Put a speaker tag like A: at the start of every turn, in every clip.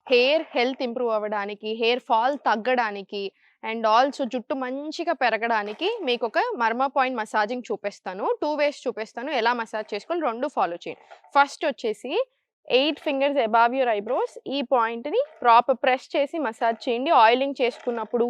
A: Hair health improve అవ్వడానికి, hair fall తగ్గడానికి and also జుట్టు మంచిగా పెరగడానికి మీకొక మర్మ పాయింట్ మసాజింగ్ చూపిస్తాను. 2 వేస్ చూపిస్తాను. ఎలా మసాజ్ చేసుకోవాలి 2 ఫాలో చేయండి. ఫస్ట్ వచ్చేసి 8 ఫింగర్స్ అబావ్ యూర్ ఐబ్రోస్ ఈ పాయింట్‌ని ప్రాపర్ ప్రెస్ చేసి మసాజ్ చేయండి. ఆయిలింగ్ చేసుకున్నప్పుడు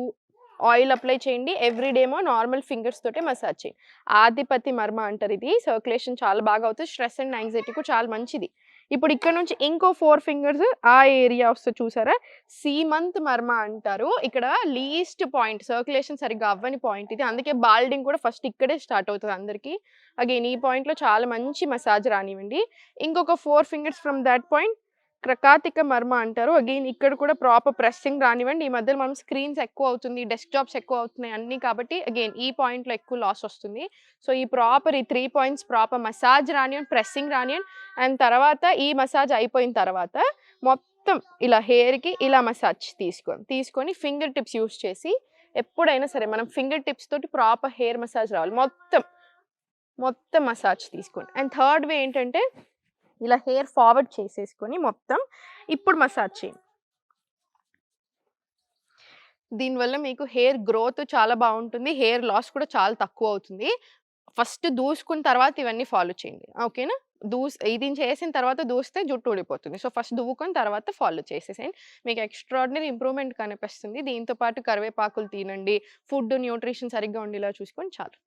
A: ఆయిల్ అప్లై చేయండి. ఎవ్రీ డే ఏమో నార్మల్ ఫింగర్స్ తోటే మసాజ్ చేయండి. ఆదిపతి మర్మ అంటారు ఇది. సర్క్యులేషన్ చాలా బాగా అవుతది. స్ట్రెస్ అండ్ యాంగ్జైటీకి చాలా మంచిది. ఇప్పుడు ఇక్కడ నుంచి ఇంకో 4 ఫింగర్స్ ఆ ఏరియా వస్తది చూసారా? సీమంత్ మర్మ అంటారు. ఇక్కడ లీస్ట్ పాయింట్ సర్క్యులేషన్ సరిగ్గా అవ్వని పాయింట్ ఇది. అందుకే బాల్డింగ్ కూడా ఫస్ట్ ఇక్కడే స్టార్ట్ అవుతది అందరికి. అగైన్ ఈ పాయింట్‌లో చాలా మంచి మసాజ్ రానివ్వండి. ఇంకొక 4 ఫింగర్స్ ఫ్రమ్ థట్ పాయింట్ క్రకాతిక మర్మ అంటారు. అగైన్ ఇక్కడ కూడా ప్రాపర్ ప్రెస్సింగ్ రానివ్వండి. ఈ మధ్యలో మనం స్క్రీన్స్ ఎక్కువ అవుతుంది. డెస్క్‌టాప్స్ ఎక్కువ అవుతున్నాయి అన్నీ కాబట్టి అగైన్ ఈ పాయింట్‌లో ఎక్కువ లాస్ వస్తుంది. సో, ఈ 3 పాయింట్స్ ప్రాపర్ మసాజ్ రానివ్వండి, ప్రెస్సింగ్ రానివ్వండి అండ్ తర్వాత ఈ మసాజ్ అయిపోయిన తర్వాత మొత్తం ఇలా హెయిర్‌కి ఇలా మసాజ్ తీసుకొని ఫింగర్ టిప్స్ యూజ్ చేసి ఎప్పుడైనా సరే మనం ఫింగర్ టిప్స్ తోటి ప్రాపర్ హెయిర్ మసాజ్ రావాలి. మొత్తం మసాజ్ తీసుకోండి. అండ్ థర్డ్ వే ఏంటంటే ఇలా హెయిర్ ఫార్వర్డ్ చేసేసుకొని మొత్తం ఇప్పుడు మసాజ్ చేయండి. దీనివల్ల మీకు హెయిర్ గ్రోత్ చాలా బావుంటుంది. హెయిర్ లాస్ కూడా చాలా తక్కువవుతుంది. ఫస్ట్ దూసుకున్న తర్వాత ఇవన్నీ ఫాలో చేయండి. ఓకేనా? ఇది చేసిన తర్వాత దూస్తే జుట్టు ఊడిపోతుంది. సో, ఫస్ట్ దువ్వుకొని తర్వాత ఫాలో చేసేసేయండి. మీకు ఎక్స్‌ట్రార్డినరీ ఇంప్రూవ్‌మెంట్ కనిపిస్తుంది. దీంతో పాటు కరివేపాకులు తినండి. ఫుడ్ న్యూట్రిషన్ సరిగ్గా ఉండేలా చూసుకొని చాలు.